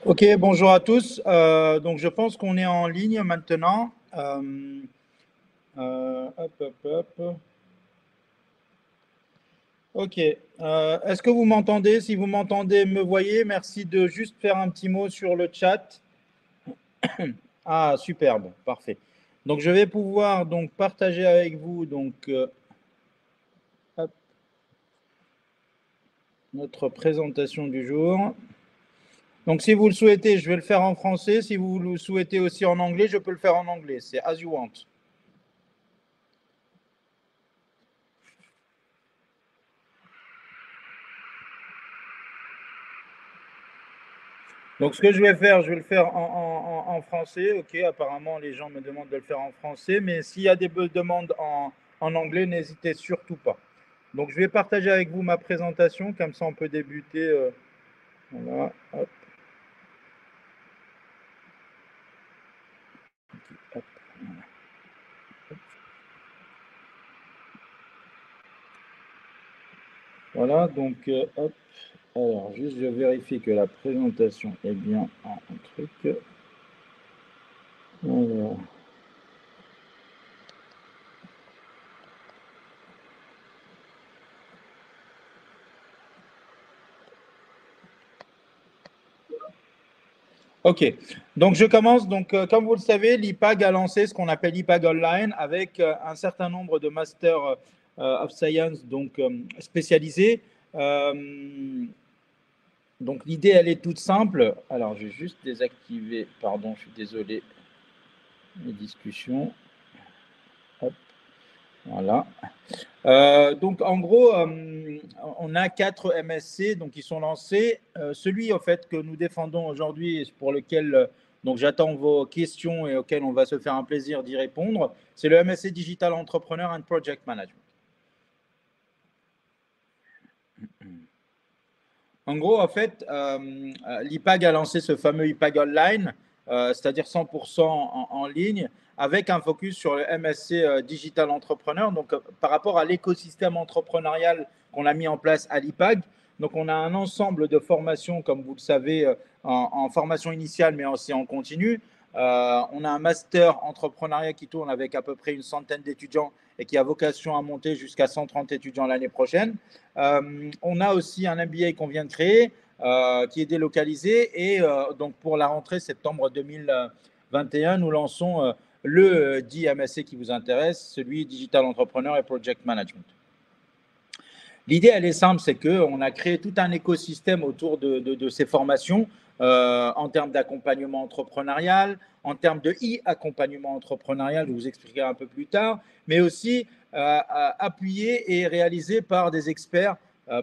Ok, bonjour à tous. Donc, je pense qu'on est en ligne maintenant. Hop, hop, hop. Ok. Est-ce que vous m'entendez? Si vous m'entendez, me voyez. Merci de juste faire un petit mot sur le chat. Ah, superbe, parfait. Donc, je vais pouvoir donc partager avec vous hop, notre présentation du jour. Donc, si vous le souhaitez, je vais le faire en français. Si vous le souhaitez aussi en anglais, je peux le faire en anglais. C'est as you want. Donc, ce que je vais faire, je vais le faire en français. Ok, apparemment, les gens me demandent de le faire en français, mais s'il y a des demandes en anglais, n'hésitez surtout pas. Donc, je vais partager avec vous ma présentation, comme ça on peut débuter. Voilà, hop, hop, voilà, donc, hop. Alors, juste, je vérifie que la présentation est bien en truc. Alors, ok, donc je commence. Donc, comme vous le savez, l'IPAG a lancé ce qu'on appelle l'IPAG Online avec un certain nombre de Masters of Science donc, spécialisés. Euh, donc, l'idée, elle est toute simple. Alors, je vais juste désactiver, pardon, je suis désolé, les discussions. Hop, voilà. Donc, en gros, on a 4 MSC donc, qui sont lancés. Celui, en fait, que nous défendons aujourd'hui et pour lequel donc, j'attends vos questions et auquel on va se faire un plaisir d'y répondre, c'est le MSC Digital Entrepreneur and Project Management. En gros, en fait, l'IPAG a lancé ce fameux IPAG Online, c'est-à-dire 100% en ligne, avec un focus sur le MSC Digital Entrepreneur, donc par rapport à l'écosystème entrepreneurial qu'on a mis en place à l'IPAG. Donc, on a un ensemble de formations, comme vous le savez, en formation initiale, mais aussi en continu. On a un master entrepreneuriat qui tourne avec à peu près une centaine d'étudiants et qui a vocation à monter jusqu'à 130 étudiants l'année prochaine. On a aussi un MBA qu'on vient de créer qui est délocalisé et donc pour la rentrée septembre 2021, nous lançons le dit MSC qui vous intéresse, celui Digital Entrepreneur et Project Management. L'idée, elle est simple, c'est qu'on a créé tout un écosystème autour de ces formations en termes d'accompagnement entrepreneurial, en termes de e-accompagnement entrepreneurial, je vous expliquerai un peu plus tard, mais aussi appuyé et réalisé par des experts,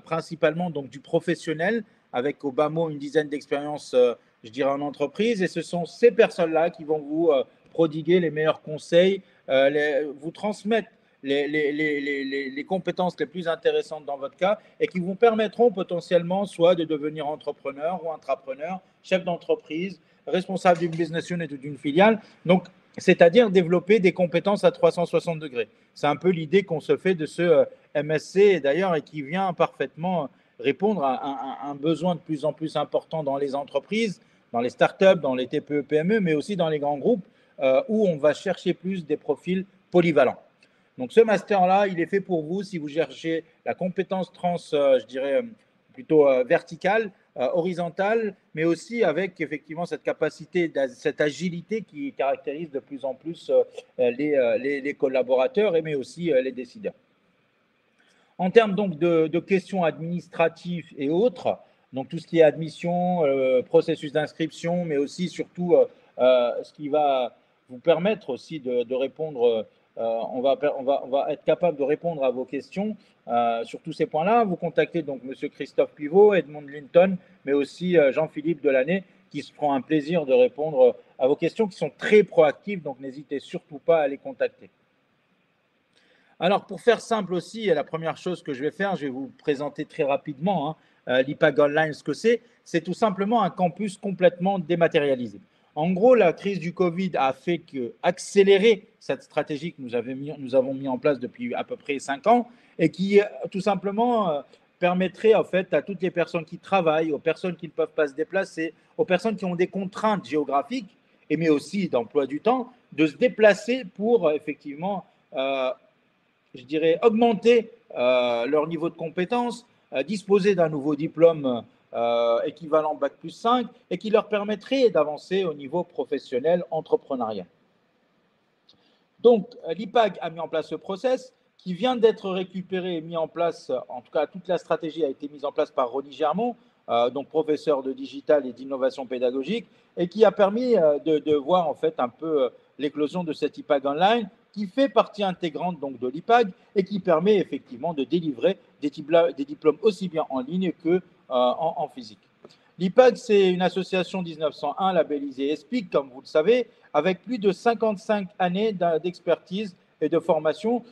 principalement donc du professionnel, avec au bas mot une dizaine d'expériences, je dirais, en entreprise. Et ce sont ces personnes-là qui vont vous prodiguer les meilleurs conseils, vous transmettre les compétences les plus intéressantes dans votre cas et qui vous permettront potentiellement soit de devenir entrepreneur ou intrapreneur, chef d'entreprise, responsable d'une business unit ou d'une filiale. Donc, c'est-à-dire développer des compétences à 360 degrés. C'est un peu l'idée qu'on se fait de ce MSC d'ailleurs et qui vient parfaitement répondre à un besoin de plus en plus important dans les entreprises, dans les startups, dans les TPE, PME, mais aussi dans les grands groupes où on va chercher plus des profils polyvalents. Donc ce master-là, il est fait pour vous si vous cherchez la compétence trans, je dirais plutôt verticale, horizontale, mais aussi avec effectivement cette capacité, cette agilité qui caractérise de plus en plus les collaborateurs, mais aussi les décideurs. En termes donc de questions administratives et autres, donc tout ce qui est admission, processus d'inscription, mais aussi surtout ce qui va vous permettre aussi de répondre, on va être capable de répondre à vos questions sur tous ces points-là. Vous contactez donc M. Christophe Pivot, Edmond Linton, mais aussi Jean-Philippe Delaney, qui se feront un plaisir de répondre à vos questions qui sont très proactives, donc n'hésitez surtout pas à les contacter. Alors, pour faire simple aussi, la première chose que je vais faire, je vais vous présenter très rapidement l'IPAG Online, ce que c'est tout simplement un campus complètement dématérialisé. En gros, la crise du Covid a fait accélérer cette stratégie que nous avons mis en place depuis à peu près 5 ans et qui tout simplement permettrait en fait à toutes les personnes qui travaillent, aux personnes qui ne peuvent pas se déplacer, aux personnes qui ont des contraintes géographiques, et mais aussi d'emploi du temps, de se déplacer pour effectivement, je dirais, augmenter leur niveau de compétence, disposer d'un nouveau diplôme équivalent Bac plus 5 et qui leur permettrait d'avancer au niveau professionnel entrepreneurial. Donc, l'IPAG a mis en place ce process qui vient d'être récupéré et mis en place, en tout cas, toute la stratégie a été mise en place par Ronnie Germont, donc professeur de digital et d'innovation pédagogique, et qui a permis de voir en fait un peu l'éclosion de cette IPAG online, qui fait partie intégrante donc de l'IPAG et qui permet effectivement de délivrer des diplômes aussi bien en ligne que en physique. L'IPAG, c'est une association 1901 labellisée ESPIC, comme vous le savez, avec plus de 55 années d'expertise et de formation.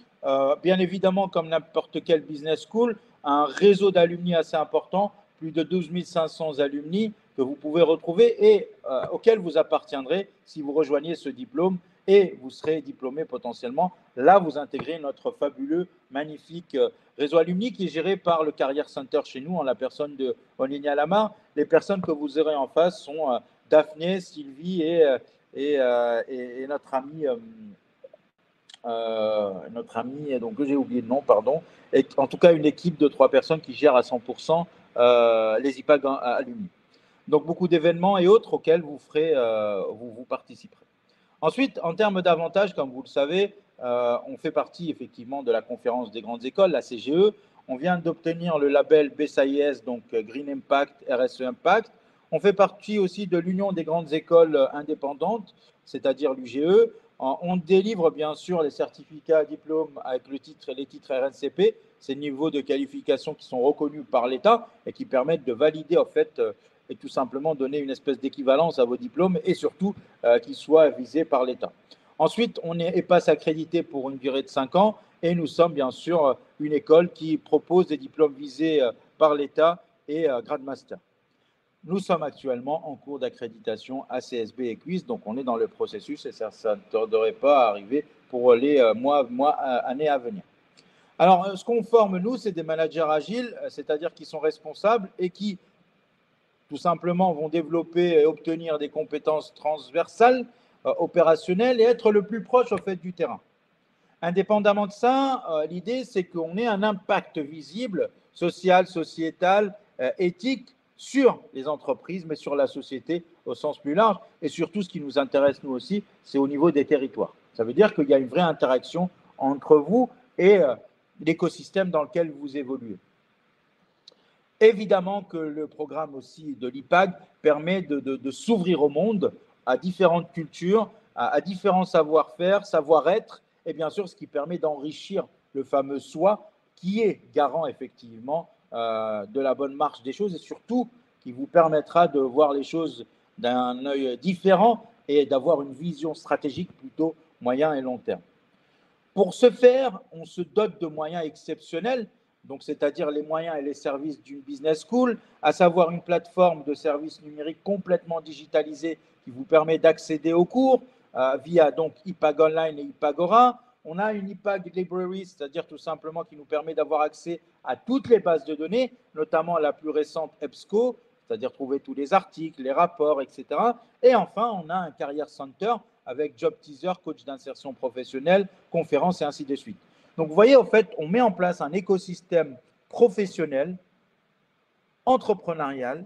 Bien évidemment, comme n'importe quelle business school, un réseau d'alumni assez important, plus de 12 500 alumni que vous pouvez retrouver et auxquels vous appartiendrez si vous rejoignez ce diplôme et vous serez diplômé potentiellement. Là, vous intégrez notre fabuleux, magnifique réseau alumni qui est géré par le Carrière Center chez nous, en la personne de Onigny Lamar. Les personnes que vous aurez en face sont Daphné, Sylvie et notre ami, donc j'ai oublié le nom, pardon, et en tout cas une équipe de 3 personnes qui gèrent à 100% les IPAG alumni. Donc beaucoup d'événements et autres auxquels vous participerez. Ensuite, en termes d'avantages, comme vous le savez, on fait partie effectivement de la conférence des grandes écoles, la CGE. On vient d'obtenir le label BSIS, donc Green Impact, RSE Impact. On fait partie aussi de l'Union des grandes écoles indépendantes, c'est-à-dire l'UGE. On délivre bien sûr les certificats diplômes avec les titres RNCP, ces niveaux de qualification qui sont reconnus par l'État et qui permettent de valider en fait et tout simplement donner une espèce d'équivalence à vos diplômes et surtout qu'ils soient visés par l'État. Ensuite, on est EPAS accrédité pour une durée de 5 ans et nous sommes bien sûr une école qui propose des diplômes visés par l'État et grade master. Nous sommes actuellement en cours d'accréditation ACSB et QUIS, donc on est dans le processus et ça ne devrait pas arriver pour les années à venir. Alors, ce qu'on forme, nous, c'est des managers agiles, c'est-à-dire qui sont responsables et qui, tout simplement, vont développer et obtenir des compétences transversales, opérationnelles et être le plus proche, au fait, du terrain. Indépendamment de ça, l'idée, c'est qu'on ait un impact visible, social, sociétal, éthique, sur les entreprises, mais sur la société au sens plus large. Et surtout, ce qui nous intéresse, nous aussi, c'est au niveau des territoires. Ça veut dire qu'il y a une vraie interaction entre vous et l'écosystème dans lequel vous évoluez. Évidemment que le programme aussi de l'IPAG permet de s'ouvrir au monde, à différentes cultures, à différents savoir-faire, savoir-être, et bien sûr ce qui permet d'enrichir le fameux soi qui est garant effectivement de la bonne marche des choses et surtout qui vous permettra de voir les choses d'un œil différent et d'avoir une vision stratégique plutôt moyen et long terme. Pour ce faire, on se dote de moyens exceptionnels, donc c'est-à-dire les moyens et les services d'une business school, à savoir une plateforme de services numériques complètement digitalisée qui vous permet d'accéder aux cours via donc IPAG Online et IPAGORA. On a une IPAG Library, c'est-à-dire tout simplement qui nous permet d'avoir accès à toutes les bases de données, notamment la plus récente EBSCO, c'est-à-dire trouver tous les articles, les rapports, etc. Et enfin, on a un Career Center avec Job Teaser, coach d'insertion professionnelle, conférences et ainsi de suite. Donc, vous voyez, en fait, on met en place un écosystème professionnel, entrepreneurial,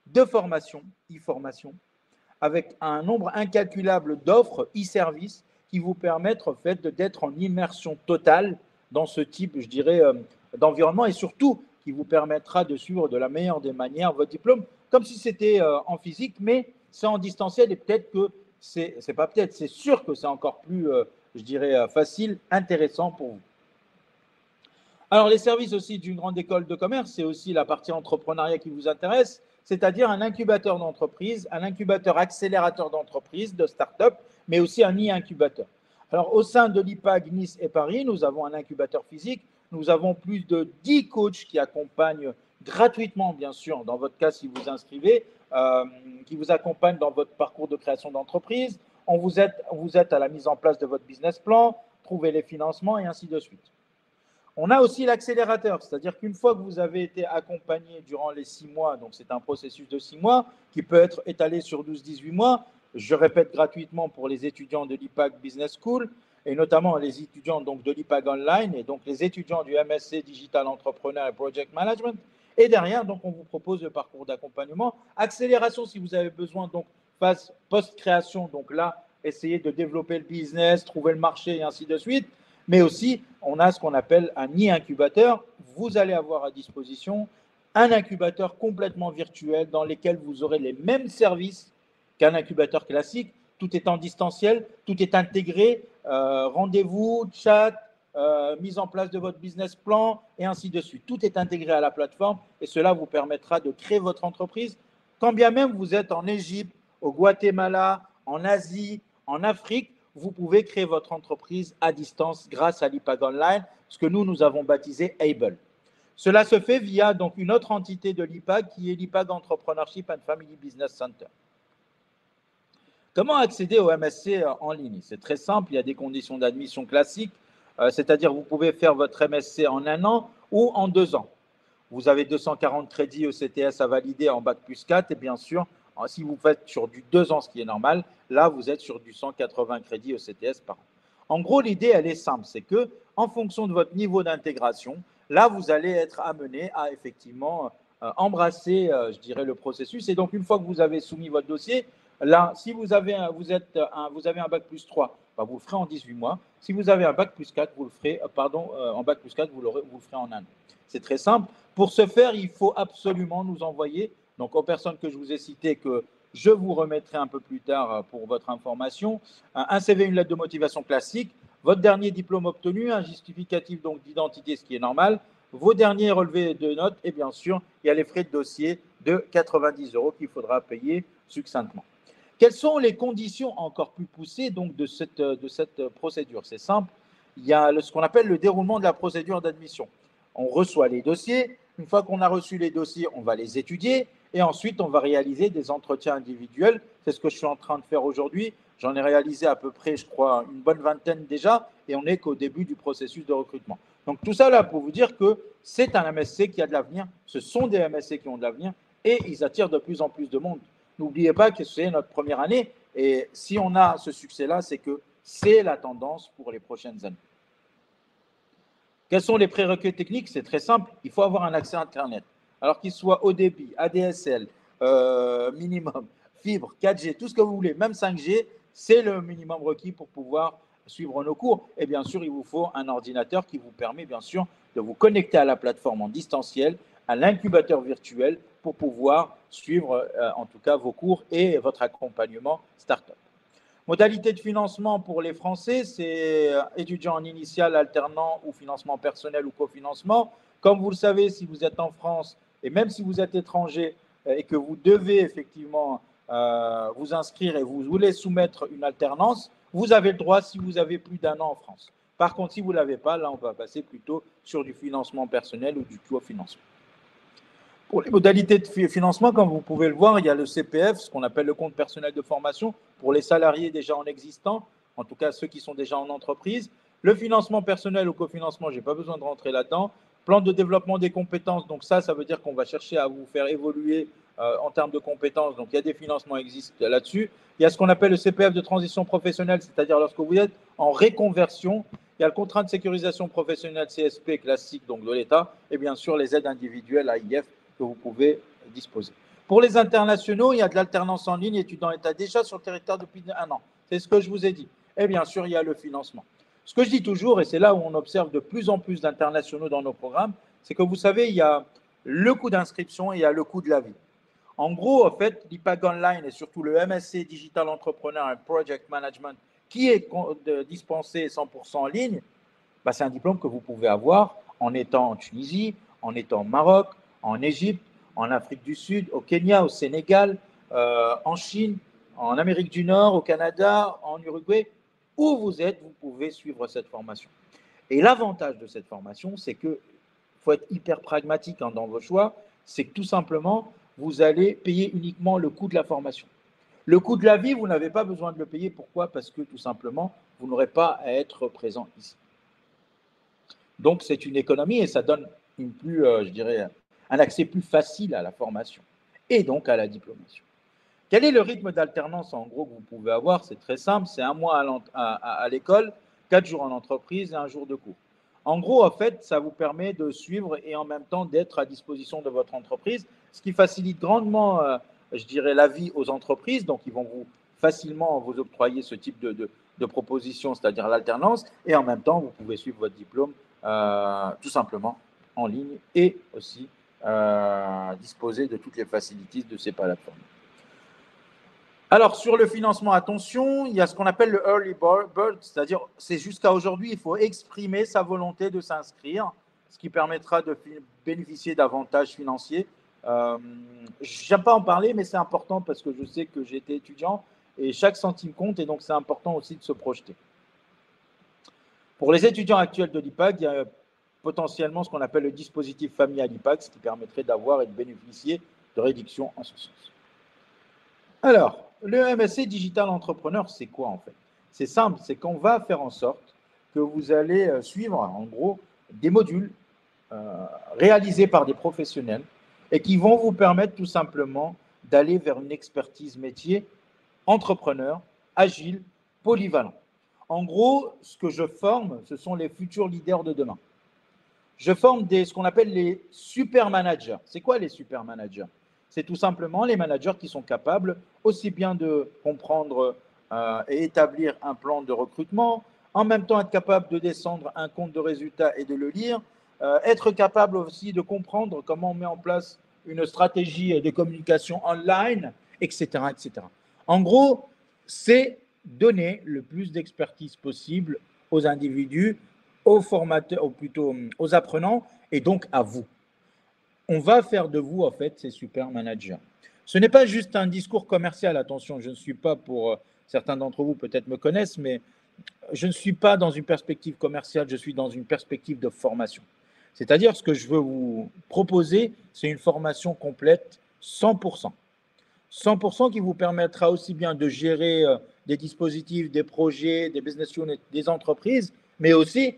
de formation, e-formation, avec un nombre incalculable d'offres, e-services, qui vous permettent, en fait, d'être en immersion totale dans ce type, je dirais, d'environnement et surtout qui vous permettra de suivre de la meilleure des manières votre diplôme, comme si c'était en physique, mais c'est en distanciel et peut-être que c'est pas peut-être, c'est sûr que c'est encore plus, je dirais, facile, intéressant pour vous. Alors, les services aussi d'une grande école de commerce, c'est aussi la partie entrepreneuriat qui vous intéresse, c'est-à-dire un incubateur d'entreprise, un incubateur accélérateur d'entreprise, de start-up, mais aussi un e-incubateur. Alors, au sein de l'IPAG Nice et Paris, nous avons un incubateur physique, nous avons plus de 10 coachs qui accompagnent gratuitement, bien sûr, dans votre cas si vous inscrivez, qui vous accompagnent dans votre parcours de création d'entreprise. On vous aide à la mise en place de votre business plan, trouver les financements et ainsi de suite. On a aussi l'accélérateur, c'est-à-dire qu'une fois que vous avez été accompagné durant les 6 mois, donc c'est un processus de 6 mois qui peut être étalé sur 12-18 mois, je répète gratuitement pour les étudiants de l'IPAG Business School et notamment les étudiants donc, de l'IPAG Online et donc les étudiants du MSc Digital Entrepreneur et Project Management. Et derrière, donc, on vous propose le parcours d'accompagnement. Accélération si vous avez besoin, donc phase post-création, donc là, essayez de développer le business, trouver le marché et ainsi de suite. Mais aussi, on a ce qu'on appelle un e-incubateur. Vous allez avoir à disposition un incubateur complètement virtuel dans lequel vous aurez les mêmes services qu'un incubateur classique. Tout est en distanciel, tout est intégré, rendez-vous, chat, mise en place de votre business plan et ainsi de suite. Tout est intégré à la plateforme et cela vous permettra de créer votre entreprise quand bien même vous êtes en Égypte, au Guatemala, en Asie, en Afrique. Vous pouvez créer votre entreprise à distance grâce à l'IPAG Online, ce que nous avons baptisé Able. Cela se fait via donc une autre entité de l'IPAG qui est l'IPAG Entrepreneurship and Family Business Center. Comment accéder au MSc en ligne? C'est très simple, il y a des conditions d'admission classiques, c'est-à-dire vous pouvez faire votre MSc en 1 an ou en 2 ans. Vous avez 240 crédits ECTS à valider en Bac plus 4 et bien sûr, si vous faites sur du 2 ans, ce qui est normal, là, vous êtes sur du 180 crédits ECTS par an. En gros, l'idée, elle est simple, c'est que en fonction de votre niveau d'intégration, là, vous allez être amené à effectivement embrasser, je dirais, le processus. Et donc, une fois que vous avez soumis votre dossier, là, si vous avez un Bac plus 3, bah, vous le ferez en 18 mois. Si vous avez un Bac plus 4, vous le ferez, en Bac plus 4, vous le ferez en 1 an. C'est très simple. Pour ce faire, il faut absolument nous envoyer, donc aux personnes que je vous ai citées, que je vous remettrai un peu plus tard pour votre information, un CV, une lettre de motivation classique, votre dernier diplôme obtenu, un justificatif donc d'identité, ce qui est normal, vos derniers relevés de notes et bien sûr, il y a les frais de dossier de 90 € qu'il faudra payer succinctement. Quelles sont les conditions encore plus poussées donc, de cette procédure? C'est simple, il y a ce qu'on appelle le déroulement de la procédure d'admission. On reçoit les dossiers. Une fois qu'on a reçu les dossiers, on va les étudier et ensuite on va réaliser des entretiens individuels. C'est ce que je suis en train de faire aujourd'hui. J'en ai réalisé à peu près, je crois, une bonne vingtaine déjà et on n'est qu'au début du processus de recrutement. Donc tout ça là pour vous dire que c'est un MSc qui a de l'avenir. Ce sont des MSc qui ont de l'avenir et ils attirent de plus en plus de monde. N'oubliez pas que c'est notre première année et si on a ce succès-là, c'est que c'est la tendance pour les prochaines années. Quels sont les prérequis techniques? C'est très simple, il faut avoir un accès à Internet. Alors qu'il soit haut débit, ADSL, minimum, fibre, 4G, tout ce que vous voulez, même 5G, c'est le minimum requis pour pouvoir suivre nos cours. Et bien sûr, il vous faut un ordinateur qui vous permet bien sûr de vous connecter à la plateforme en distanciel, à l'incubateur virtuel pour pouvoir suivre en tout cas vos cours et votre accompagnement startup. Modalité de financement pour les Français, c'est étudiant en initial, alternant ou financement personnel ou cofinancement. Comme vous le savez, si vous êtes en France et même si vous êtes étranger et que vous devez effectivement vous inscrire et vous voulez soumettre une alternance, vous avez le droit si vous avez plus d'1 an en France. Par contre, si vous ne l'avez pas, là, on va passer plutôt sur du financement personnel ou du cofinancement. Pour les modalités de financement, comme vous pouvez le voir, il y a le CPF, ce qu'on appelle le compte personnel de formation, pour les salariés déjà en existant, en tout cas ceux qui sont déjà en entreprise. Le financement personnel ou cofinancement, je n'ai pas besoin de rentrer là-dedans. Plan de développement des compétences, donc ça veut dire qu'on va chercher à vous faire évoluer en termes de compétences. Donc il y a des financements qui existent là-dessus. Il y a ce qu'on appelle le CPF de transition professionnelle, c'est-à-dire lorsque vous êtes en réconversion. Il y a le contrat de sécurisation professionnelle CSP classique donc de l'État et bien sûr les aides individuelles AIF que vous pouvez disposer. Pour les internationaux, il y a de l'alternance en ligne, étudiant état déjà sur le territoire depuis 1 an. C'est ce que je vous ai dit. Et bien sûr, il y a le financement. Ce que je dis toujours, et c'est là où on observe de plus en plus d'internationaux dans nos programmes, c'est que vous savez, il y a le coût d'inscription et il y a le coût de la vie. En gros, en fait, l'IPAG Online et surtout le MSc Digital Entrepreneur and Project Management qui est dispensé 100% en ligne, bah, c'est un diplôme que vous pouvez avoir en étant en Tunisie, en étant au Maroc, en Égypte, en Afrique du Sud, au Kenya, au Sénégal, en Chine, en Amérique du Nord, au Canada, en Uruguay. Où vous êtes, vous pouvez suivre cette formation. Et l'avantage de cette formation, c'est qu'il faut être hyper pragmatique dans vos choix, c'est que tout simplement, vous allez payer uniquement le coût de la formation. Le coût de la vie, vous n'avez pas besoin de le payer. Pourquoi? Parce que tout simplement, vous n'aurez pas à être présent ici. Donc, c'est une économie et ça donne je dirais, un accès plus facile à la formation et donc à la diplomation. Quel est le rythme d'alternance en gros que vous pouvez avoir? C'est très simple, c'est 1 mois à l'école, 4 jours en entreprise et 1 jour de cours. En gros, en fait, ça vous permet de suivre et en même temps d'être à disposition de votre entreprise, ce qui facilite grandement, je dirais, la vie aux entreprises. Donc, ils vont facilement vous octroyer ce type de proposition, c'est-à-dire l'alternance, et en même temps, vous pouvez suivre votre diplôme tout simplement en ligne et aussi disposer de toutes les facilités de ces plateformes. Alors, sur le financement, attention, il y a ce qu'on appelle le early bird, c'est-à-dire c'est jusqu'à aujourd'hui, il faut exprimer sa volonté de s'inscrire, ce qui permettra de bénéficier d'avantages financiers. Je n'aime pas en parler, mais c'est important parce que je sais que j'ai été étudiant et chaque centime compte et donc c'est important aussi de se projeter. Pour les étudiants actuels de l'IPAG, il y a potentiellement ce qu'on appelle le dispositif familial IPAG, ce qui permettrait d'avoir et de bénéficier de réductions en ce sens. Alors, le MSC Digital Entrepreneur, c'est quoi en fait? C'est simple, c'est qu'on va faire en sorte que vous allez suivre en gros des modules réalisés par des professionnels et qui vont vous permettre tout simplement d'aller vers une expertise métier entrepreneur, agile, polyvalent. En gros, ce que je forme, ce sont les futurs leaders de demain. Je forme ce qu'on appelle les super managers. C'est quoi les super managers? C'est tout simplement les managers qui sont capables aussi bien de comprendre et établir un plan de recrutement, en même temps être capable de descendre un compte de résultats et de le lire, être capable aussi de comprendre comment on met en place une stratégie de communication online, etc., etc. En gros, c'est donner le plus d'expertise possible aux individus, aux formateurs, ou plutôt aux apprenants, et donc à vous. On va faire de vous, en fait, ces super managers. Ce n'est pas juste un discours commercial, attention, je ne suis pas, pour certains d'entre vous peut-être me connaissent, mais je ne suis pas dans une perspective commerciale, je suis dans une perspective de formation. C'est-à-dire, ce que je veux vous proposer, c'est une formation complète 100%. 100% qui vous permettra aussi bien de gérer des dispositifs, des projets, des business units, des entreprises, mais aussi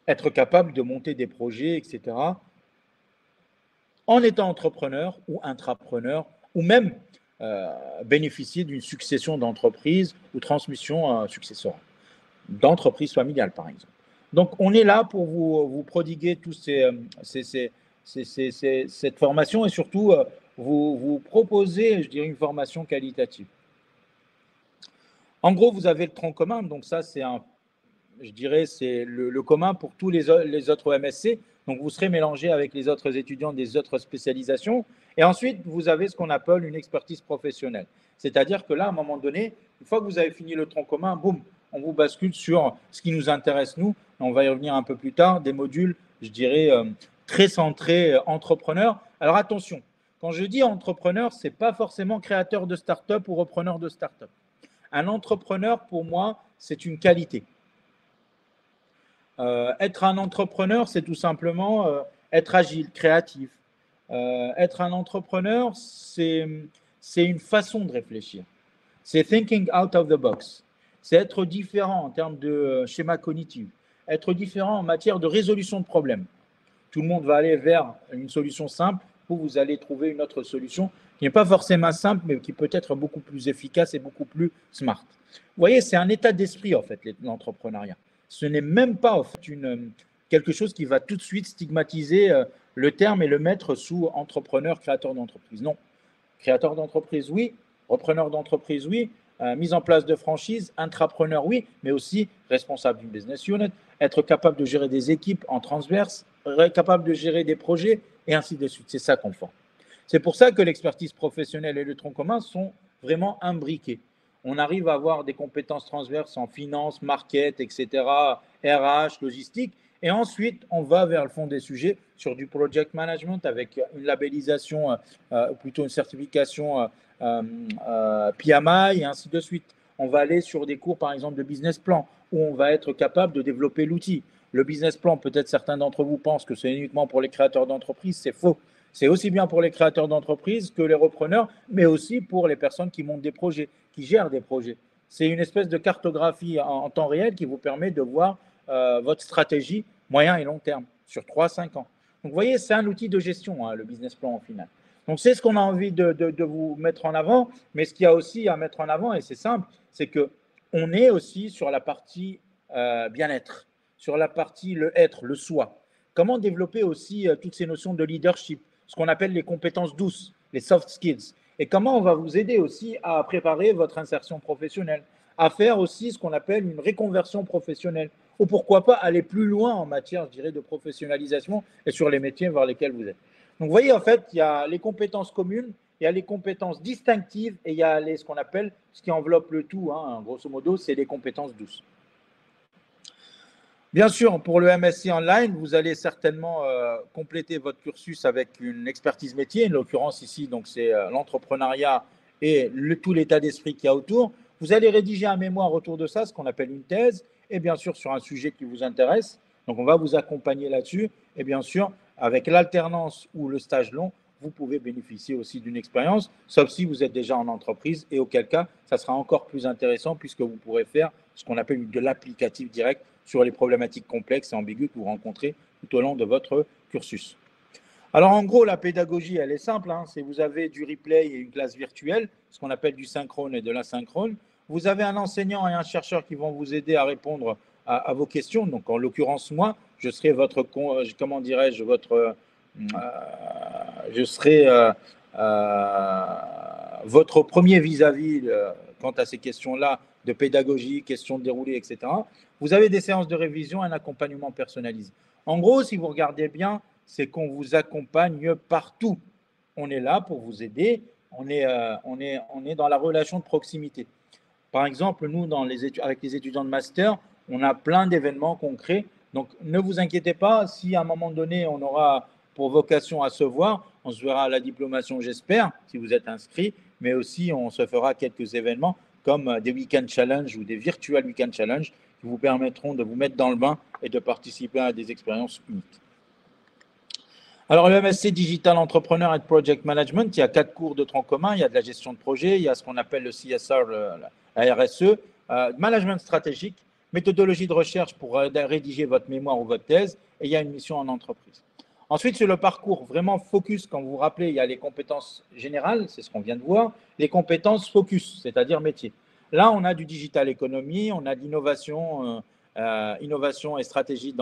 être capable de monter des projets, etc., en étant entrepreneur ou intrapreneur, ou même bénéficier d'une succession d'entreprises ou transmission successorale, d'entreprises familiales, par exemple. Donc, on est là pour vous prodiguer tous cette formation et surtout vous proposer, je dirais, une formation qualitative. En gros, vous avez le tronc commun, donc ça, c'est je dirais, c'est le commun pour tous les autres MSC. Donc, vous serez mélangé avec les autres étudiants des autres spécialisations. Et ensuite, vous avez ce qu'on appelle une expertise professionnelle. C'est-à-dire que là, à un moment donné, une fois que vous avez fini le tronc commun, boum, on vous bascule sur ce qui nous intéresse, nous. On va y revenir un peu plus tard, des modules, je dirais, très centrés entrepreneurs. Alors, attention, quand je dis entrepreneur, ce n'est pas forcément créateur de start-up ou repreneur de start-up. Un entrepreneur, pour moi, c'est une qualité. Être un entrepreneur, c'est tout simplement être agile, créatif. Être un entrepreneur, c'est une façon de réfléchir. C'est thinking out of the box. C'est être différent en termes de schéma cognitif. Être différent en matière de résolution de problèmes. Tout le monde va aller vers une solution simple, vous allez trouver une autre solution qui n'est pas forcément simple, mais qui peut être beaucoup plus efficace et beaucoup plus smart. Vous voyez, c'est un état d'esprit, en fait, l'entrepreneuriat. Ce n'est même pas en fait quelque chose qui va tout de suite stigmatiser le terme et le mettre sous entrepreneur, créateur d'entreprise. Non. Créateur d'entreprise, oui. Repreneur d'entreprise, oui. Mise en place de franchise, intrapreneur, oui, mais aussi responsable d'une business unit, être capable de gérer des équipes en transverse, capable de gérer des projets, et ainsi de suite. C'est ça qu'on fait. C'est pour ça que l'expertise professionnelle et le tronc commun sont vraiment imbriqués. On arrive à avoir des compétences transverses en finance, market, etc., RH, logistique, et ensuite, on va vers le fond des sujets sur du project management avec une labellisation, plutôt une certification PMI et ainsi de suite. On va aller sur des cours, par exemple, de business plan, où on va être capable de développer l'outil. Le business plan, peut-être certains d'entre vous pensent que c'est uniquement pour les créateurs d'entreprises, c'est faux. C'est aussi bien pour les créateurs d'entreprises que les repreneurs, mais aussi pour les personnes qui montent des projets, qui gèrent des projets. C'est une espèce de cartographie en temps réel qui vous permet de voir votre stratégie moyen et long terme, sur 3 à 5 ans. Donc, vous voyez, c'est un outil de gestion, hein, le business plan au final. Donc, c'est ce qu'on a envie de vous mettre en avant. Mais ce qu'il y a aussi à mettre en avant, et c'est simple, c'est qu'on est aussi sur la partie bien-être, sur la partie le être, le soi. Comment développer aussi toutes ces notions de leadership, ce qu'on appelle les compétences douces, les soft skills. Et comment on va vous aider aussi à préparer votre insertion professionnelle, à faire aussi ce qu'on appelle une reconversion professionnelle, ou pourquoi pas aller plus loin en matière, je dirais, de professionnalisation et sur les métiers vers lesquels vous êtes. Donc, vous voyez, en fait, il y a les compétences communes, il y a les compétences distinctives et il y a ce qu'on appelle, ce qui enveloppe le tout, hein, grosso modo, c'est les compétences douces. Bien sûr, pour le MSc Online, vous allez certainement compléter votre cursus avec une expertise métier. En l'occurrence ici, donc c'est l'entrepreneuriat et tout l'état d'esprit qu'il y a autour. Vous allez rédiger un mémoire autour de ça, ce qu'on appelle une thèse, et bien sûr sur un sujet qui vous intéresse. Donc on va vous accompagner là-dessus. Et bien sûr, avec l'alternance ou le stage long, vous pouvez bénéficier aussi d'une expérience, sauf si vous êtes déjà en entreprise, et auquel cas, ça sera encore plus intéressant puisque vous pourrez faire ce qu'on appelle de l'applicatif direct sur les problématiques complexes et ambiguës que vous rencontrez tout au long de votre cursus. Alors en gros, la pédagogie, elle est simple, hein, c'est vous avez du replay et une classe virtuelle, ce qu'on appelle du synchrone et de l'asynchrone. Vous avez un enseignant et un chercheur qui vont vous aider à répondre à vos questions. Donc en l'occurrence, moi, je serai votre, comment dirais-je, je serai votre premier vis-à-vis quant à ces questions-là de pédagogie, questions déroulées, etc. Vous avez des séances de révision, un accompagnement personnalisé. En gros, si vous regardez bien, c'est qu'on vous accompagne partout. On est là pour vous aider. On est dans la relation de proximité. Par exemple, nous, avec les étudiants de master, on a plein d'événements concrets. Donc, ne vous inquiétez pas, si à un moment donné, on aura pour vocation à se voir, on se verra à la diplomation, j'espère, si vous êtes inscrit, mais aussi on se fera quelques événements comme des week-end challenge ou des virtual week-end challenge qui vous permettront de vous mettre dans le bain et de participer à des expériences uniques. Alors, le MSc Digital Entrepreneur and Project Management, il y a 4 cours de tronc commun. Il y a de la gestion de projet, il y a ce qu'on appelle le CSR, la RSE, management stratégique, méthodologie de recherche pour rédiger votre mémoire ou votre thèse, et il y a une mission en entreprise. Ensuite, sur le parcours vraiment focus, quand vous vous rappelez, il y a les compétences générales, c'est ce qu'on vient de voir, les compétences focus, c'est-à-dire métier. Là, on a du digital économie, on a de l'innovation, innovation et stratégie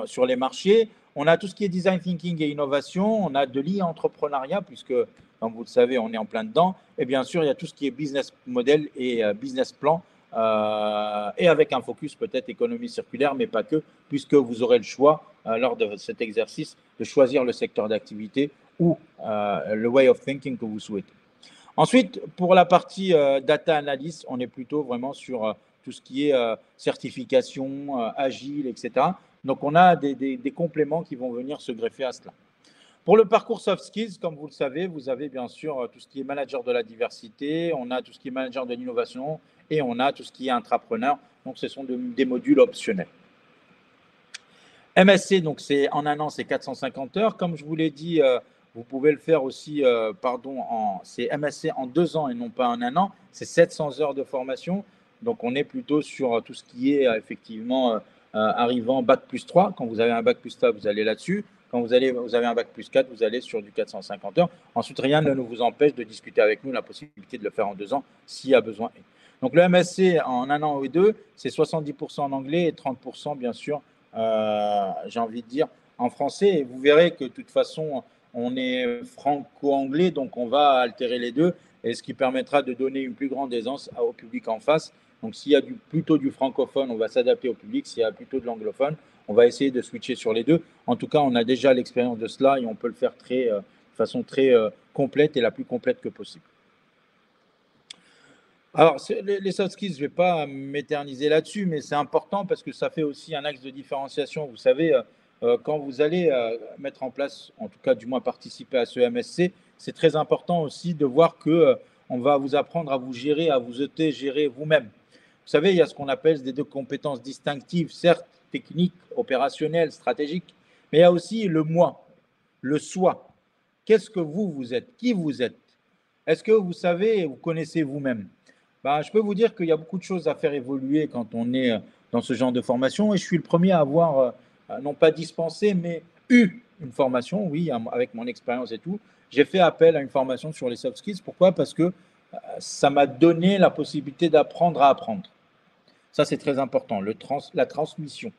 sur les marchés. On a tout ce qui est design thinking et innovation. On a de l'e-entrepreneuriat, puisque, comme vous le savez, on est en plein dedans. Et bien sûr, il y a tout ce qui est business model et business plan, et avec un focus peut-être économie circulaire, mais pas que, puisque vous aurez le choix, lors de cet exercice, de choisir le secteur d'activité ou le way of thinking que vous souhaitez. Ensuite, pour la partie data analysis, on est plutôt vraiment sur tout ce qui est certification, agile, etc. Donc, on a des compléments qui vont venir se greffer à cela. Pour le parcours soft skills, comme vous le savez, vous avez bien sûr tout ce qui est manager de la diversité, on a tout ce qui est manager de l'innovation et on a tout ce qui est intrapreneur. Donc, ce sont des modules optionnels. MSc, donc c'est en un an, c'est 450 heures. Comme je vous l'ai dit, vous pouvez le faire aussi, c'est MSc en 2 ans et non pas en un an. C'est 700 heures de formation. Donc, on est plutôt sur tout ce qui est effectivement arrivant bac plus 3. Quand vous avez un bac plus 3, vous allez là-dessus. Quand vous avez un bac plus 4, vous allez sur du 450 heures. Ensuite, rien ne vous empêche de discuter avec nous la possibilité de le faire en 2 ans s'il y a besoin. Donc, le MSc en un an ou 2, c'est 70% en anglais et 30% bien sûr, j'ai envie de dire, en français. Et vous verrez que de toute façon, on est franco-anglais, donc on va altérer les deux, et ce qui permettra de donner une plus grande aisance au public en face. Donc, s'il y a plutôt du francophone, on va s'adapter au public. S'il y a plutôt de l'anglophone, on va essayer de switcher sur les deux. En tout cas, on a déjà l'expérience de cela et on peut le faire de façon très complète et la plus complète que possible. Alors, les soft skills, je ne vais pas m'éterniser là-dessus, mais c'est important parce que ça fait aussi un axe de différenciation. Vous savez, quand vous allez mettre en place, en tout cas du moins participer à ce MSc, c'est très important aussi de voir que on va vous apprendre à vous gérer, à vous gérer vous-même. Vous savez, il y a ce qu'on appelle des 2 compétences distinctives, certes techniques, opérationnelles, stratégiques, mais il y a aussi le moi, le soi. Qu'est-ce que vous êtes? Qui vous êtes? Est-ce que vous savez et vous connaissez vous-même? Je peux vous dire qu'il y a beaucoup de choses à faire évoluer quand on est dans ce genre de formation, et je suis le premier à avoir non pas dispensé, mais eu une formation, oui, avec mon expérience et tout. J'ai fait appel à une formation sur les soft skills. Pourquoi? Parce que ça m'a donné la possibilité d'apprendre à apprendre. Ça, c'est très important, la transmission.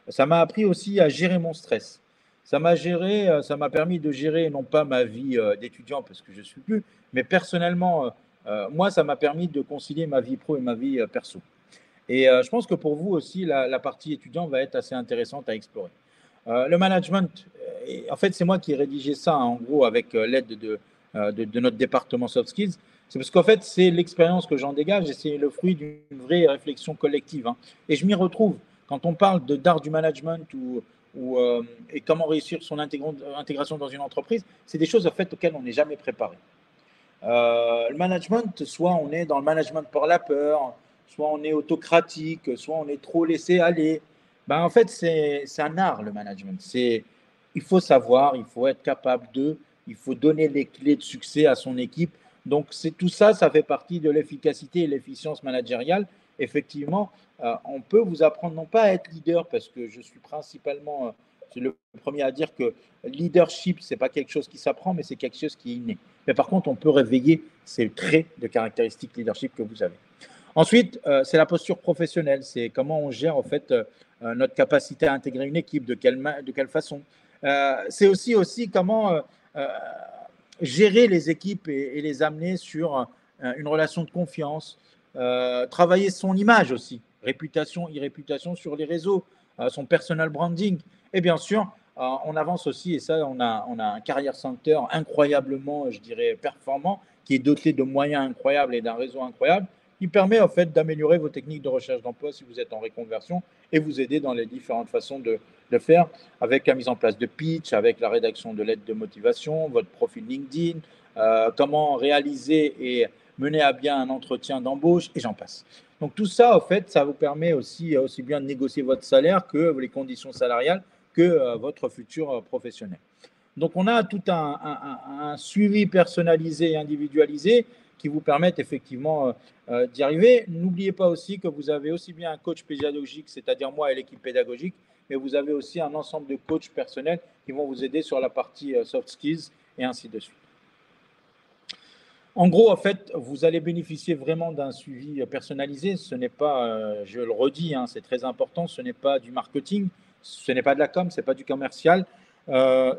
Ça m'a appris aussi à gérer mon stress. Ça m'a permis de gérer non pas ma vie d'étudiant parce que je suis plus, mais personnellement, moi, ça m'a permis de concilier ma vie pro et ma vie perso. Et je pense que pour vous aussi, la partie étudiant va être assez intéressante à explorer. Le management, en fait, c'est moi qui ai rédigé ça, hein, en gros, avec l'aide de notre département soft skills. C'est parce qu'en fait, c'est l'expérience que j'en dégage et c'est le fruit d'une vraie réflexion collective, hein. Et je m'y retrouve. Quand on parle d'art du management et comment réussir son intégration dans une entreprise, c'est des choses en fait, auxquelles on n'est jamais préparé. Le management, soit on est dans le management par la peur, soit on est autocratique, soit on est trop laissé aller. Ben, en fait, c'est un art, le management. Il faut savoir, il faut être capable il faut donner les clés de succès à son équipe. Donc, tout ça, ça fait partie de l'efficacité et l'efficience managériale. Effectivement, on peut vous apprendre non pas à être leader, parce que je suis principalement le premier à dire que leadership, ce n'est pas quelque chose qui s'apprend, mais c'est quelque chose qui est inné. Mais par contre, on peut réveiller ces traits de caractéristiques leadership que vous avez. Ensuite, c'est la posture professionnelle. C'est comment on gère en fait notre capacité à intégrer une équipe, de quelle façon. C'est aussi comment gérer les équipes et les amener sur une relation de confiance. Travailler son image aussi, réputation, irréputation sur les réseaux, son personal branding. Et bien sûr, on avance aussi, et ça, on a un carrière center incroyablement, je dirais, performant, qui est doté de moyens incroyables et d'un réseau incroyable, qui permet en fait d'améliorer vos techniques de recherche d'emploi si vous êtes en reconversion et vous aider dans les différentes façons de faire, avec la mise en place de pitch, avec la rédaction de lettres de motivation, votre profil LinkedIn, comment réaliser et mener à bien un entretien d'embauche, et j'en passe. Donc tout ça, en fait, ça vous permet aussi bien de négocier votre salaire que les conditions salariales, que votre futur professionnel. Donc on a tout un suivi personnalisé et individualisé qui vous permettent effectivement d'y arriver. N'oubliez pas aussi que vous avez aussi bien un coach pédagogique, c'est-à-dire moi et l'équipe pédagogique, mais vous avez aussi un ensemble de coachs personnels qui vont vous aider sur la partie soft skills et ainsi de suite. En gros, en fait, vous allez bénéficier vraiment d'un suivi personnalisé. Ce n'est pas, je le redis, hein, c'est très important, ce n'est pas du marketing, ce n'est pas de la com, ce n'est pas du commercial.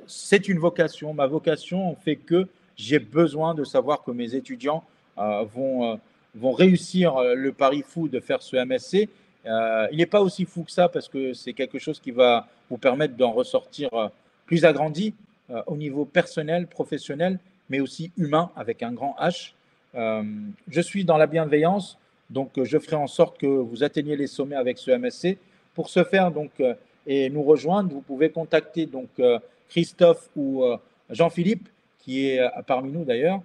C'est une vocation. Ma vocation fait que j'ai besoin de savoir que mes étudiants vont réussir le pari fou de faire ce MSC. Il n'est pas aussi fou que ça parce que c'est quelque chose qui va vous permettre d'en ressortir plus agrandi au niveau personnel, professionnel, mais aussi humain avec un grand H. Je suis dans la bienveillance, donc je ferai en sorte que vous atteigniez les sommets avec ce MSC. Pour ce faire, donc, et nous rejoindre, vous pouvez contacter donc Christophe ou Jean-Philippe, qui est parmi nous d'ailleurs,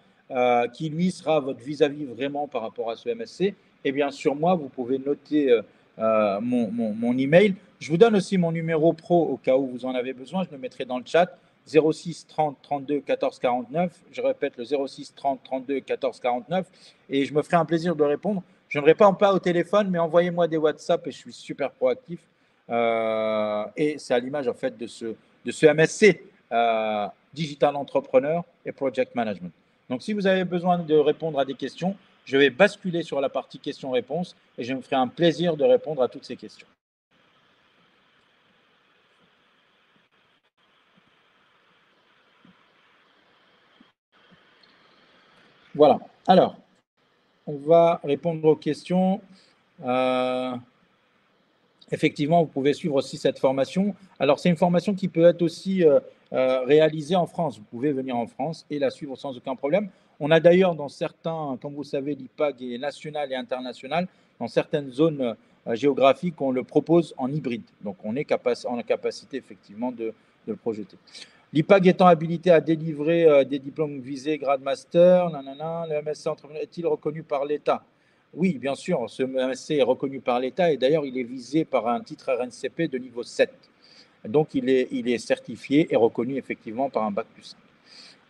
qui lui sera votre vis-à-vis vraiment par rapport à ce MSC. Et bien sûr, moi, vous pouvez noter mon email. Je vous donne aussi mon numéro pro au cas où vous en avez besoin. Je le mettrai dans le chat. 06 30 32 14 49. Je répète le 06 30 32 14 49 et je me ferai un plaisir de répondre. Je ne réponds pas au téléphone, mais envoyez-moi des WhatsApp et je suis super proactif. Et c'est à l'image en fait de ce MSC Digital Entrepreneur et Project Management. Donc, si vous avez besoin de répondre à des questions, je vais basculer sur la partie questions-réponses et je me ferai un plaisir de répondre à toutes ces questions. Voilà. Alors, on va répondre aux questions. Effectivement, vous pouvez suivre aussi cette formation. Alors, c'est une formation qui peut être aussi réalisée en France. Vous pouvez venir en France et la suivre sans aucun problème. On a d'ailleurs dans certains, comme vous savez, l'IPAG est national et international. Dans certaines zones géographiques, on le propose en hybride. Donc, on est en capacité effectivement de le projeter. L'IPAG étant habilité à délivrer des diplômes visés, grade master, le MSC entrepreneur est-il reconnu par l'État? Oui, bien sûr, ce MSC est reconnu par l'État et d'ailleurs, il est visé par un titre RNCP de niveau 7. Donc, il est certifié et reconnu effectivement par un bac plus 5.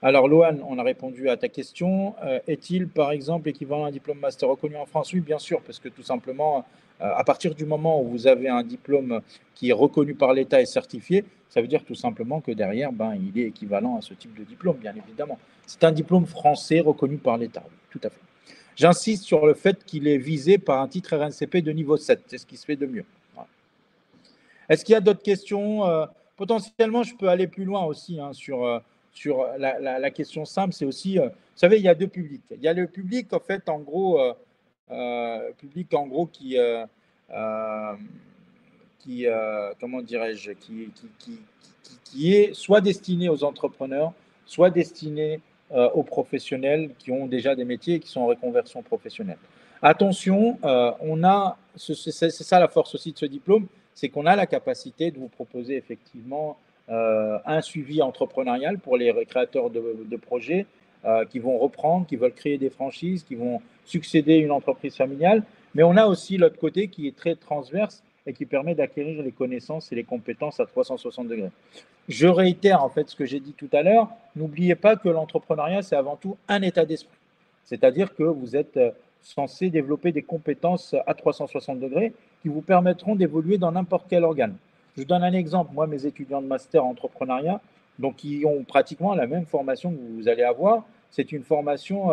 Alors, Lohan, on a répondu à ta question. Est-il, par exemple, équivalent à un diplôme master reconnu en France? Oui, bien sûr, parce que tout simplement, À partir du moment où vous avez un diplôme qui est reconnu par l'État et certifié, ça veut dire tout simplement que derrière, il est équivalent à ce type de diplôme, bien évidemment. C'est un diplôme français reconnu par l'État, oui, tout à fait. J'insiste sur le fait qu'il est visé par un titre RNCP de niveau 7, c'est ce qui se fait de mieux. Voilà. Est-ce qu'il y a d'autres questions? Potentiellement, je peux aller plus loin aussi sur la question simple. C'est aussi, vous savez, il y a deux publics. Il y a le public, en fait, en gros, euh, comment dirais-je, qui est soit destiné aux entrepreneurs, soit destiné aux professionnels qui ont déjà des métiers et qui sont en reconversion professionnelle. Attention, c'est ça la force aussi de ce diplôme, c'est qu'on a la capacité de vous proposer effectivement un suivi entrepreneurial pour les créateurs de projets qui vont reprendre, qui veulent créer des franchises, qui vont succéder à une entreprise familiale. Mais on a aussi l'autre côté qui est très transverse et qui permet d'acquérir les connaissances et les compétences à 360 degrés. Je réitère en fait ce que j'ai dit tout à l'heure. N'oubliez pas que l'entrepreneuriat, c'est avant tout un état d'esprit. C'est-à-dire que vous êtes censé développer des compétences à 360 degrés qui vous permettront d'évoluer dans n'importe quel organe. Je vous donne un exemple. Moi, mes étudiants de master en entrepreneuriat, donc qui ont pratiquement la même formation que vous allez avoir, c'est une formation,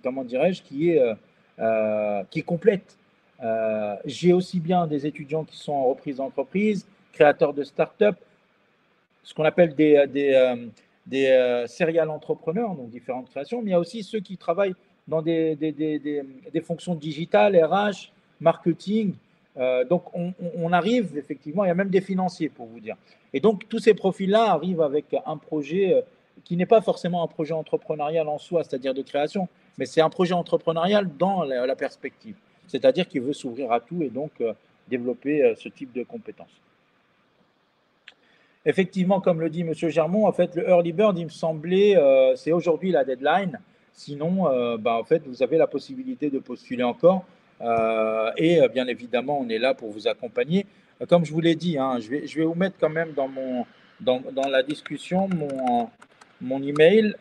comment dirais-je, qui est complète. J'ai aussi bien des étudiants qui sont en reprise d'entreprise, créateurs de start-up, ce qu'on appelle des serial entrepreneurs, donc différentes créations, mais il y a aussi ceux qui travaillent dans des fonctions digitales, RH, marketing. Donc, on arrive effectivement, il y a même des financiers pour vous dire. Et donc, tous ces profils-là arrivent avec un projet qui n'est pas forcément un projet entrepreneurial en soi, c'est-à-dire de création, mais c'est un projet entrepreneurial dans la perspective. C'est-à-dire qu'il veut s'ouvrir à tout et donc développer ce type de compétences. Effectivement, comme le dit M. Germont, en fait, le early bird, il me semblait, c'est aujourd'hui la deadline. Sinon, en fait, vous avez la possibilité de postuler encore. Et bien évidemment, on est là pour vous accompagner. Comme je vous l'ai dit, hein, je vais vous mettre quand même dans la discussion mon email.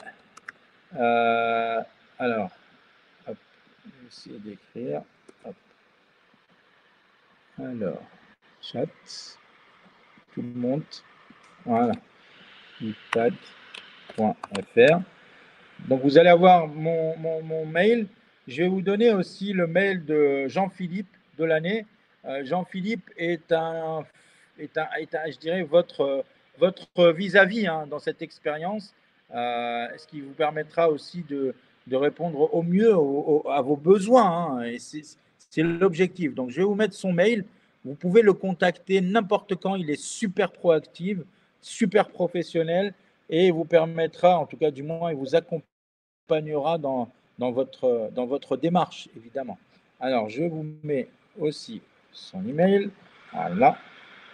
Alors, hop, je vais essayer d'écrire. Alors, chat, tout le monde. Voilà, ipad.fr. Donc, vous allez avoir mon mail. Je vais vous donner aussi le mail de Jean-Philippe de l'année. Jean-Philippe est je dirais, votre vis-à-vis dans cette expérience, ce qui vous permettra aussi de répondre au mieux à vos besoins. Et c'est l'objectif. Donc, je vais vous mettre son mail. Vous pouvez le contacter n'importe quand. Il est super proactif, super professionnel et vous permettra, en tout cas du moins, il vous accompagnera dans votre démarche, évidemment. Alors, je vous mets aussi son email. Voilà.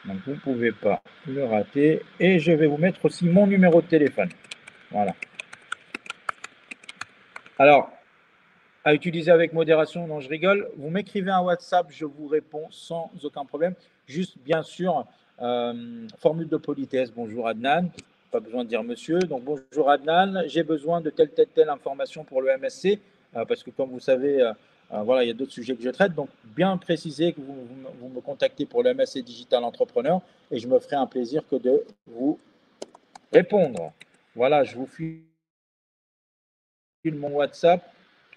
Donc, vous ne pouvez pas le rater. Et je vais vous mettre aussi mon numéro de téléphone. Voilà. Alors, à utiliser avec modération, non, je rigole. Vous m'écrivez un WhatsApp, je vous réponds sans aucun problème. Juste, bien sûr, formule de politesse. Bonjour Adnan. Pas besoin de dire monsieur. Donc, bonjour Adnan. J'ai besoin de telle information pour le MSC. Parce que, comme vous savez, voilà, il y a d'autres sujets que je traite. Donc, bien préciser que vous me contactez pour le MSC Digital Entrepreneur. Et je me ferai un plaisir que de vous répondre. Voilà, je vous file mon WhatsApp.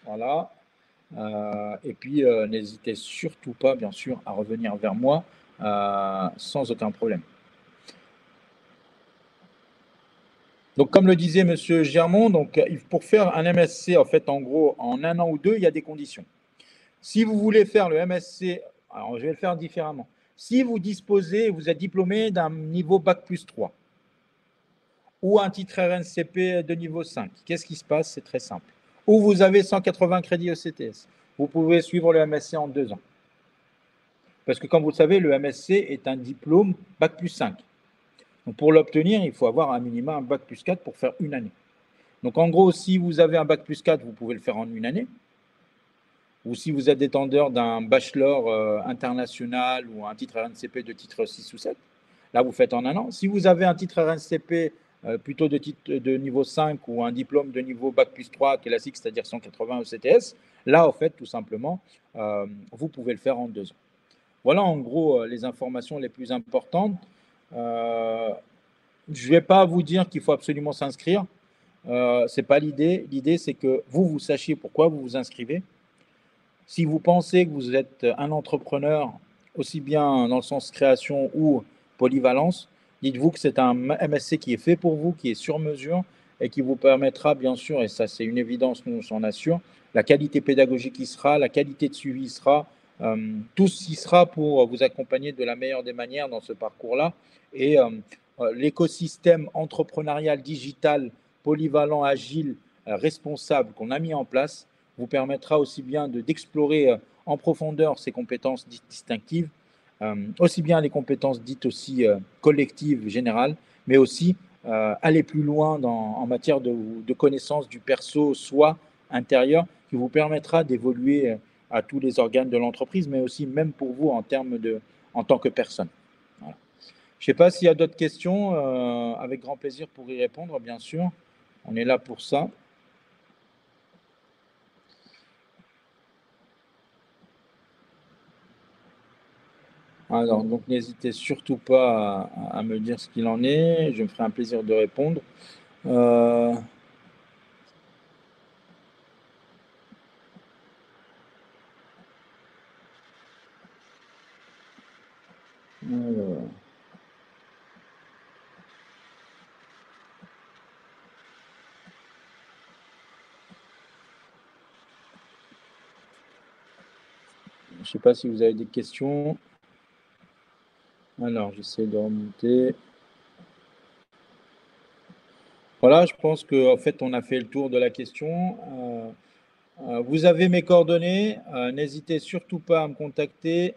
Voilà. Et puis, n'hésitez surtout pas, bien sûr, à revenir vers moi sans aucun problème. Donc, comme le disait M. Germont, donc, pour faire un MSC, en fait, en gros, en 1 an ou 2, il y a des conditions. Si vous voulez faire le MSC, alors je vais le faire différemment. Si vous disposez, vous êtes diplômé d'un niveau Bac+3 ou un titre RNCP de niveau 5, qu'est-ce qui se passe? C'est très simple. Ou vous avez 180 crédits ECTS. Vous pouvez suivre le MSC en 2 ans. Parce que, comme vous le savez, le MSC est un diplôme Bac+5. Donc, pour l'obtenir, il faut avoir un minimum un Bac+4 pour faire une année. Donc, en gros, si vous avez un Bac+4, vous pouvez le faire en une année. Ou si vous êtes détenteur d'un bachelor international ou un titre RNCP de titre 6 ou 7, là, vous faites en un an. Si vous avez un titre RNCP plutôt de niveau 5 ou un diplôme de niveau Bac+3 classique, c'est-à-dire 180 ECTS, là, en fait, tout simplement, vous pouvez le faire en 2 ans. Voilà en gros les informations les plus importantes. Je ne vais pas vous dire qu'il faut absolument s'inscrire. Ce n'est pas l'idée. L'idée, c'est que vous sachiez pourquoi vous vous inscrivez. Si vous pensez que vous êtes un entrepreneur, aussi bien dans le sens création ou polyvalence, dites-vous que c'est un MSC qui est fait pour vous, qui est sur mesure et qui vous permettra, bien sûr, et ça c'est une évidence, nous on s'en assure, la qualité pédagogique y sera, la qualité de suivi y sera, tout y sera pour vous accompagner de la meilleure des manières dans ce parcours-là. Et l'écosystème entrepreneurial, digital, polyvalent, agile, responsable qu'on a mis en place, vous permettra aussi bien d'explorer en profondeur ces compétences dites distinctives, aussi bien les compétences dites aussi collectives, générales, mais aussi aller plus loin en matière de connaissance du perso, soi, intérieur, qui vous permettra d'évoluer à tous les organes de l'entreprise, mais aussi même pour vous en tant que personne. Voilà. Je ne sais pas s'il y a d'autres questions, avec grand plaisir pour y répondre, bien sûr. On est là pour ça. Alors, donc n'hésitez surtout pas à me dire ce qu'il en est. Je me ferai un plaisir de répondre. Euh, alors, je ne sais pas si vous avez des questions. Alors, j'essaie de remonter. Voilà, je pense qu'en fait, on a fait le tour de la question. Vous avez mes coordonnées. N'hésitez surtout pas à me contacter.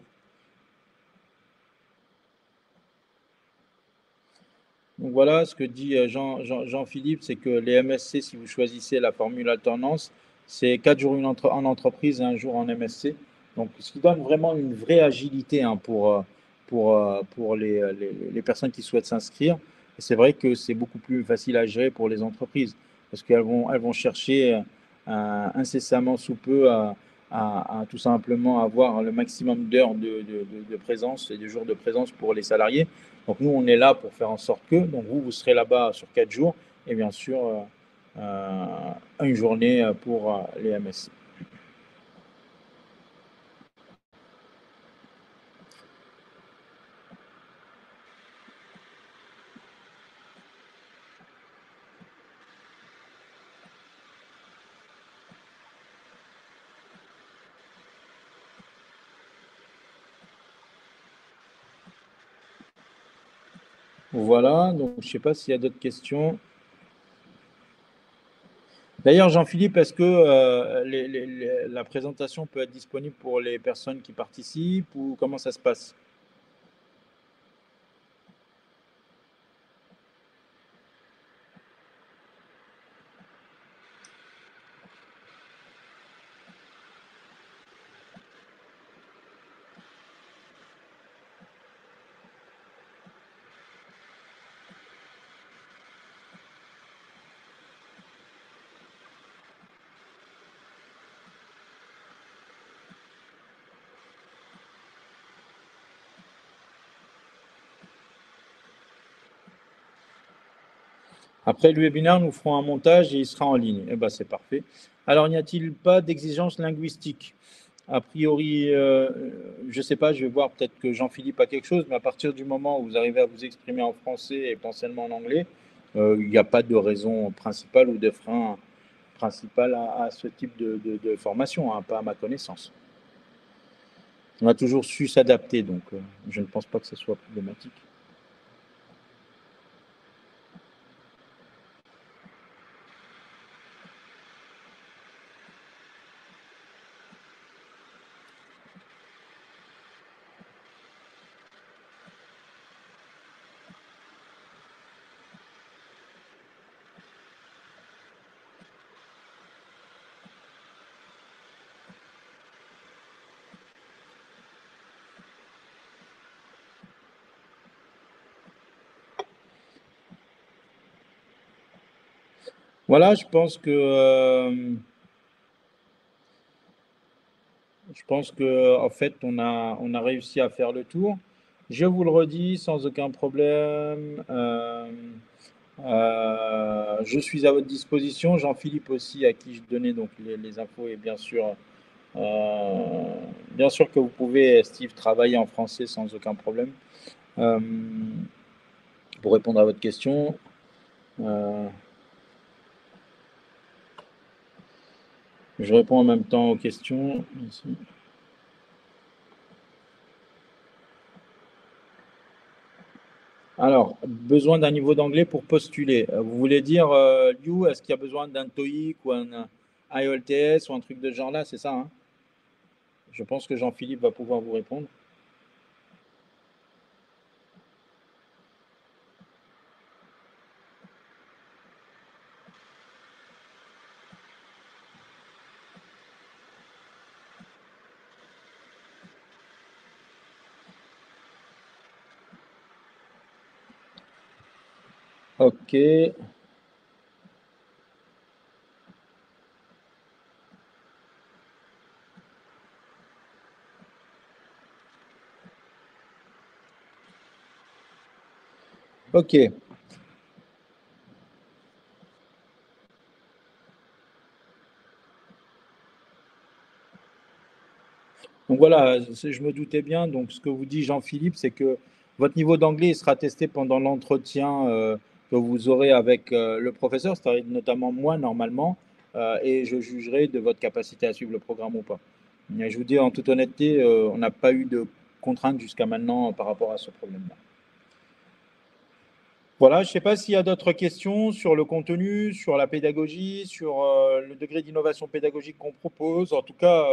Donc voilà, ce que dit Jean-Philippe, c'est que les MSC, si vous choisissez la formule alternance, c'est 4 jours en entreprise et 1 jour en MSC. Donc, ce qui donne vraiment une vraie agilité hein, pour les personnes qui souhaitent s'inscrire. Et c'est vrai que c'est beaucoup plus facile à gérer pour les entreprises parce elles vont chercher incessamment sous peu à tout simplement avoir le maximum d'heures de présence et de jours de présence pour les salariés. Donc nous, on est là pour faire en sorte que, donc vous serez là-bas sur 4 jours et bien sûr une journée pour les MSC. Voilà, donc je ne sais pas s'il y a d'autres questions. D'ailleurs, Jean-Philippe, est-ce que la présentation peut être disponible pour les personnes qui participent ou comment ça se passe? Après le webinaire, nous ferons un montage et il sera en ligne. Eh ben, c'est parfait. Alors, n'y a-t-il pas d'exigence linguistique? A priori, je ne sais pas, je vais voir peut-être que Jean-Philippe a quelque chose, mais à partir du moment où vous arrivez à vous exprimer en français et potentiellement en anglais, il n'y a pas de raison principale ou de frein principal à ce type de formation, hein, pas à ma connaissance. On a toujours su s'adapter, donc je ne pense pas que ce soit problématique. Voilà, je pense que en fait, on a réussi à faire le tour. Je vous le redis sans aucun problème. Je suis à votre disposition. Jean-Philippe aussi, à qui je donnais donc les infos, et bien sûr que vous pouvez, Steve, travailler en français sans aucun problème. Euh, pour répondre à votre question, euh, je réponds en même temps aux questions. Ici. Alors, besoin d'un niveau d'anglais pour postuler. Vous voulez dire, Liu, est-ce qu'il y a besoin d'un TOEIC ou un IELTS ou un truc de ce genre-là, c'est ça, hein? Je pense que Jean-Philippe va pouvoir vous répondre. Ok, ok. Donc voilà, je me doutais bien. Donc ce que vous dit Jean-Philippe, c'est que votre niveau d'anglais sera testé pendant l'entretien que vous aurez avec le professeur, c'est-à-dire notamment moi normalement, et je jugerai de votre capacité à suivre le programme ou pas. Mais je vous dis en toute honnêteté, on n'a pas eu de contraintes jusqu'à maintenant par rapport à ce problème-là. Voilà, je ne sais pas s'il y a d'autres questions sur le contenu, sur la pédagogie, sur le degré d'innovation pédagogique qu'on propose. En tout cas,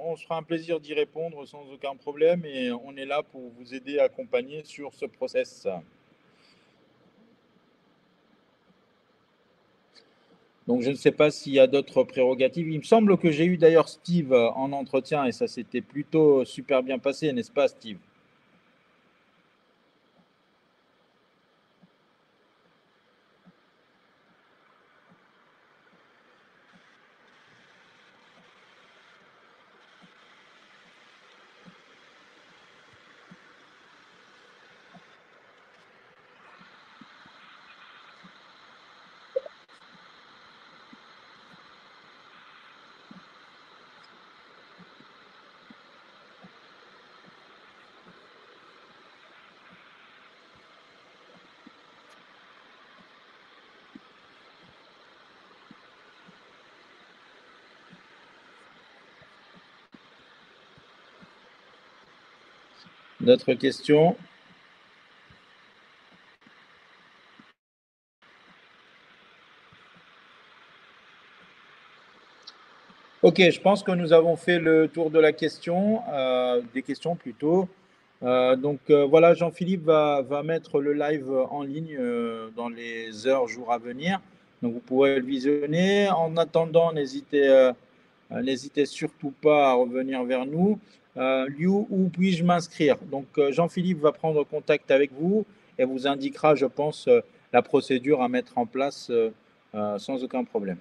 on se fera un plaisir d'y répondre sans aucun problème et on est là pour vous aider à accompagner sur ce process. Donc, je ne sais pas s'il y a d'autres prérogatives. Il me semble que j'ai eu d'ailleurs Steve en entretien et ça s'était plutôt super bien passé, n'est-ce pas, Steve? D'autres questions? Ok, je pense que nous avons fait le tour de la question, des questions plutôt. Voilà, Jean-Philippe va mettre le live en ligne dans les heures, jours à venir. Donc vous pourrez le visionner. En attendant, n'hésitez surtout pas à revenir vers nous. Liu, où puis-je m'inscrire? Donc Jean-Philippe va prendre contact avec vous et vous indiquera, je pense, la procédure à mettre en place sans aucun problème.